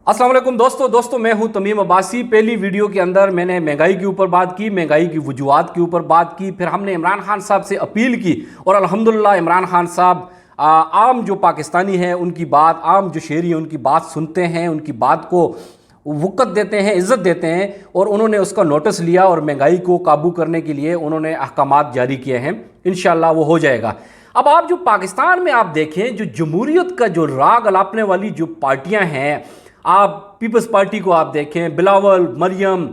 अस्सलाम वालेकुम दोस्तों मैं हूं तमीम अब्बासी। पहली वीडियो के अंदर मैंने महंगाई के ऊपर बात की, महंगाई की वजूहात के ऊपर बात की, फिर हमने इमरान खान साहब से अपील की और अल्हम्दुलिल्लाह इमरान खान साहब आम जो पाकिस्तानी हैं उनकी बात, आम जो शहरी हैं उनकी बात सुनते हैं, उनकी बात को वक़्त देते हैं, इज़्ज़त देते हैं और उन्होंने उसका नोटिस लिया और महंगाई को काबू करने के लिए उन्होंने अहकामात जारी किए हैं। इंशाअल्लाह वो हो जाएगा। अब आप जो पाकिस्तान में आप देखें, जो जमहूरियत का जो राग अलापने वाली जो पार्टियां हैं, आप पीपल्स पार्टी को आप देखें, बिलावल, मरियम,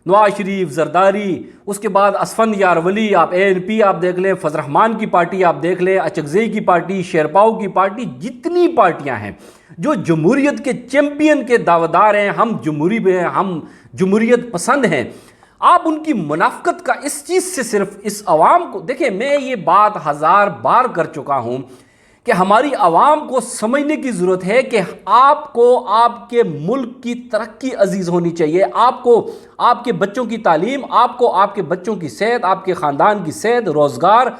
नवाज शरीफ, जरदारी, उसके बाद असफंद यार वली, आप ANP आप देख लें, फजल रहमान की पार्टी आप देख लें, अचकज़ई की पार्टी, शेरपाओ की पार्टी, जितनी पार्टियां हैं जो जमहूरियत के चैम्पियन के दावेदार हैं, हम जमहूरी में हैं, हम जमहूरियत पसंद हैं, आप उनकी मुनाफकत का इस चीज़ से सिर्फ इस अवाम को देखें। मैं ये बात हज़ार बार कर चुका हूँ कि हमारी आवाम को समझने की ज़रूरत है कि आपको आपके मुल्क की तरक्की अजीज़ होनी चाहिए, आपको आपके बच्चों की तालीम, आपको आपके बच्चों की सेहत, आपके ख़ानदान की सेहत, रोज़गार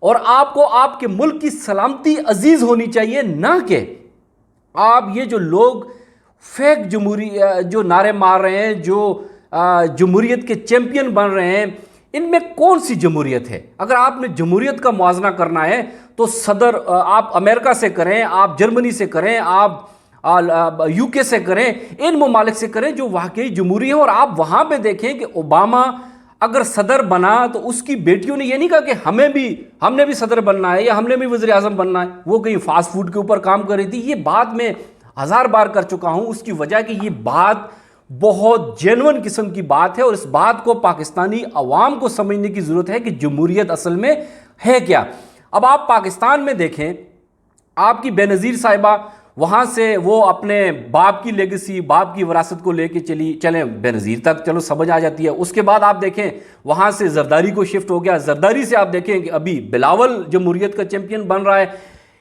और आपको आपके मुल्क की सलामती अजीज़ होनी चाहिए। ना कि आप ये जो लोग फेक जमहूरी जो नारे मार रहे हैं, जो जमहूरियत के चैम्पियन बन रहे हैं, इनमें कौन सी जमहूरियत है? अगर आपने जमहूरियत का मुआजना करना है तो सदर आप अमेरिका से करें, आप जर्मनी से करें, आप UK से करें, इन ममालिक से करें जो वाकई जमहूरी हैं। और आप वहाँ पे देखें कि ओबामा अगर सदर बना तो उसकी बेटियों ने ये नहीं कहा कि हमने भी सदर बनना है या हमने भी वज़ीर आज़म बनना है। वो कहीं फास्ट फूड के ऊपर काम कर रही थी। ये बात मैं हज़ार बार कर चुका हूँ। उसकी वजह कि ये बात बहुत जेन्युइन किस्म की बात है और इस बात को पाकिस्तानी अवाम को समझने की ज़रूरत है कि जमहूरियत असल में है क्या। अब आप पाकिस्तान में देखें, आपकी बेनज़ीर साहिबा वहाँ से वो अपने बाप की लेगेसी, बाप की विरासत को लेके चलें बेनज़ीर तक, चलो समझ आ जाती है। उसके बाद आप देखें वहाँ से जरदारी को शिफ्ट हो गया, जरदारी से आप देखें कि अभी बिलावल जमहूरियत का चैम्पियन बन रहा है।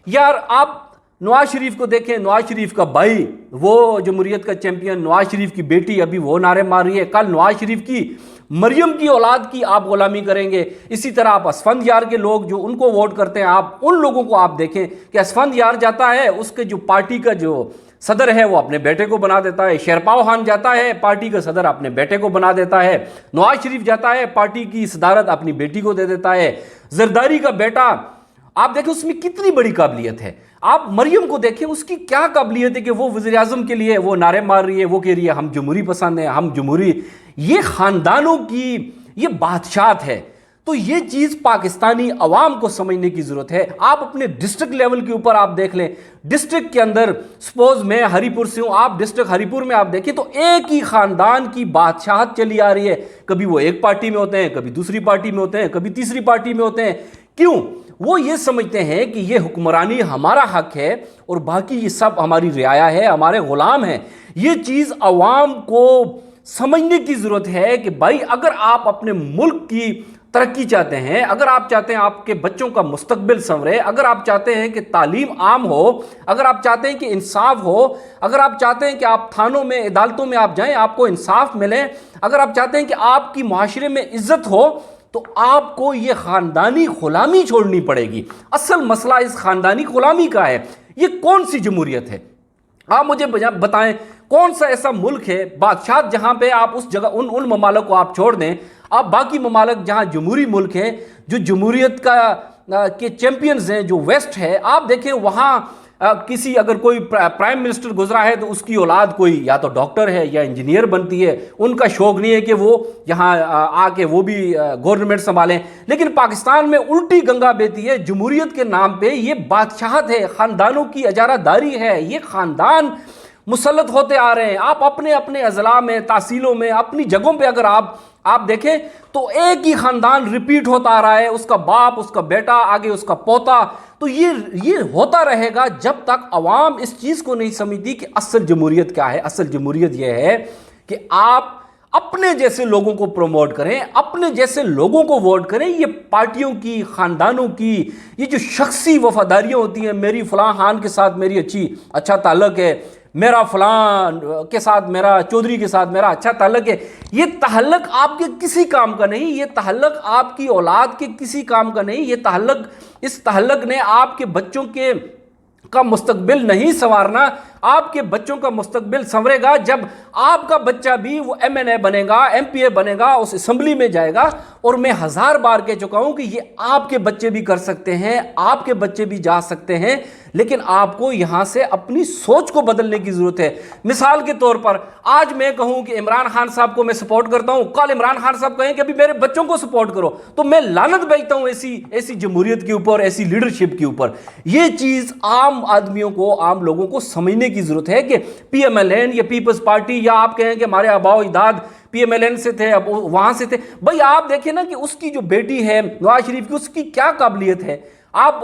यार आप नवाज शरीफ को देखें, नवाज शरीफ का भाई वो जमहूरियत का चैम्पियन, नवाज शरीफ की बेटी अभी वो नारे मार रही है। कल नवाज शरीफ की मरियम की औलाद की आप गुलामी करेंगे। इसी तरह आप असफंद यार के लोग जो उनको वोट करते हैं, आप उन लोगों को आप देखें कि असफंद यार जाता है, उसके जो पार्टी का जो सदर है वो अपने बेटे को बना देता है। शेरपाओ खान जाता है, पार्टी का सदर अपने बेटे को बना देता है। नवाज शरीफ जाता है, पार्टी की सदारत अपनी बेटी को दे देता है। जरदारी का बेटा आप देखें उसमें कितनी बड़ी काबिलियत है। आप मरियम को देखें, उसकी क्या काबिलियत है कि वो वज़ीर आज़म के लिए वो नारे मार रही है, वो कह रही है हम जमहूरी पसंद हैं, हम जमहूरी। ये ख़ानदानों की ये बादशाहत है। तो ये चीज़ पाकिस्तानी अवाम को समझने की ज़रूरत है। आप अपने डिस्ट्रिक्ट लेवल के ऊपर आप देख लें, डिस्ट्रिक्ट के अंदर सपोज मैं हरीपुर से हूँ, आप डिस्ट्रिक्ट हरीपुर में आप देखें तो एक ही ख़ानदान की बादशाहत चली आ रही है। कभी वो एक पार्टी में होते हैं, कभी दूसरी पार्टी में होते हैं, कभी तीसरी पार्टी में होते हैं। क्यों? वो ये समझते हैं कि ये हुक्मरानी हमारा हक है और बाकी ये सब हमारी रियाया है, हमारे गुलाम हैं। ये चीज़ अवाम को समझने की ज़रूरत है कि भाई अगर आप अपने मुल्क की तरक्की चाहते हैं, अगर आप चाहते हैं आपके बच्चों का मुस्तकबिल संवरे, अगर आप चाहते हैं कि तालीम आम हो, अगर आप चाहते हैं कि इंसाफ हो, अगर आप चाहते हैं कि आप थानों में, अदालतों में आप जाएं, आपको इंसाफ मिले, अगर आप चाहते हैं कि आपकी माशरे में इज्जत हो, तो आपको ये ख़ानदानी ग़ुलामी छोड़नी पड़ेगी। असल मसला इस ख़ानदानी ग़ुलामी का है। ये कौन सी जमहूरियत है? आप मुझे बताएं कौन सा ऐसा मुल्क है बादशाह जहां पे आप उस जगह उन ममालिक को आप छोड़ दें, आप बाकी ममालिक जहां जमहूरी मुल्क हैं, जो जमहूरियत के चैम्पियंस हैं, जो वेस्ट है, आप देखें वहां किसी अगर कोई प्राइम मिनिस्टर गुजरा है तो उसकी औलाद कोई या तो डॉक्टर है या इंजीनियर बनती है। उनका शौक नहीं है कि वो यहाँ आके वो भी गवर्नमेंट संभालें। लेकिन पाकिस्तान में उल्टी गंगा बहती है जमहूरियत के नाम पे। ये बादशाहत है, ख़ानदानों की अजारादारी है, ये ख़ानदान मुसल्लत होते आ रहे हैं। आप अपने अपने अजला में, तहसीलों में, अपनी जगहों पे अगर आप देखें तो एक ही ख़ानदान रिपीट होता आ रहा है, उसका बाप, उसका बेटा, आगे उसका पोता। तो ये होता रहेगा जब तक अवाम इस चीज़ को नहीं समझती कि असल जमहूरियत क्या है। असल जमहूरियत यह है कि आप अपने जैसे लोगों को प्रमोट करें, अपने जैसे लोगों को वोट करें। ये पार्टियों की, ख़ानदानों की ये जो शख्सी वफादारियाँ होती हैं, मेरी फ़लाँ खान के साथ मेरी अच्छा ताल्लुक़ है, मेरा फलान के साथ, मेरा चौधरी के साथ मेरा अच्छा ताल्लुक़ है, ये ताल्लुक़ आपके किसी काम का नहीं। ये ताल्लुक़ आपकी औलाद के किसी काम का नहीं। ये ताल्लुक़, इस ताल्लुक़ ने आपके बच्चों का मुस्तकबिल नहीं संवारना, آپ کے بچوں کا مستقبل سنورے گا جب آپ کا بچہ بھی وہ MNA بنے گا, MPA بنے گا, اس اسمبلی میں جائے گا. اور میں 1000 بار کہہ چکا ہوں کہ یہ آپ کے بچے بھی کر سکتے ہیں, آپ کے بچے بھی جا سکتے ہیں, لیکن آپ کو یہاں سے اپنی سوچ کو بدلنے کی ضرورت ہے. مثال کے طور پر آج میں کہوں کہ عمران خان صاحب کو میں سپورٹ کرتا ہوں, کل عمران خان صاحب کہیں کہ ابھی میرے بچوں کو سپورٹ کرو, تو میں لعنت بھیجتا ہوں ایسی جمہوریت کے اوپر, ایسی لیڈرشپ کے اوپر. یہ چیز عام آدمیوں کو, عام لوگوں کو سمجھنے کی ضرورت ہے کہ PMLN یا پیپلز پارٹی, یا آپ کہیں کہ ہمارے آباء و اجداد PMLN سے تھے, اب وہاں سے تھے. بھائی آپ دیکھیں نا کہ اس کی جو بیٹی ہے نواز شریف کی, اس کی کیا قابلیت ہے. آپ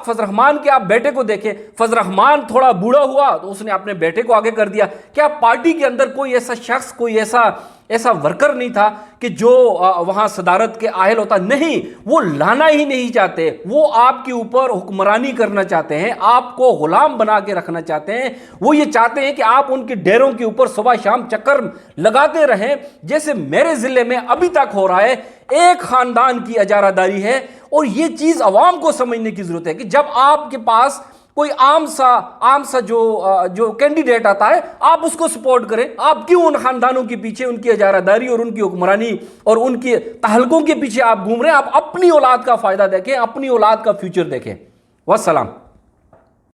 فضل الرحمان کے آپ بیٹے کو دیکھیں, فضل الرحمان تھوڑا بوڑھا ہوا تو اس نے اپنے بیٹے کو آگے کر دیا. کیا پارٹی کے اندر کوئی ایسا شخص, کوئی ایسا ورکر نہیں تھا کہ جو وہاں صدارت کے اہل ہوتا؟ نہیں, وہ لانا ہی نہیں چاہتے. وہ آپ کے اوپر حکمرانی کرنا چاہتے ہیں, آپ کو غلام بنا کے رکھنا چاہتے ہیں. وہ یہ چاہتے ہیں کہ آپ ان کے ڈیروں کے اوپر صبح شام چکر لگاتے رہیں, جیسے میرے ضلع میں ابھی تک ہو رہا ہے. ایک خاندان کی اجارہ داری ہے, اور یہ چیز عوام کو سمجھنے کی ضرورت ہے کہ جب آپ کے پاس کوئی عام سا جو کینڈیڈیٹ آتا ہے, آپ اس کو سپورٹ کریں. آپ کیوں ان خاندانوں کے پیچھے, ان کی اجارہ داری اور ان کی حکمرانی اور ان کے تہلکوں کے پیچھے آپ گھوم رہے ہیں؟ آپ اپنی اولاد کا فائدہ دیکھیں, اپنی اولاد کا فیوچر دیکھیں. والسلام.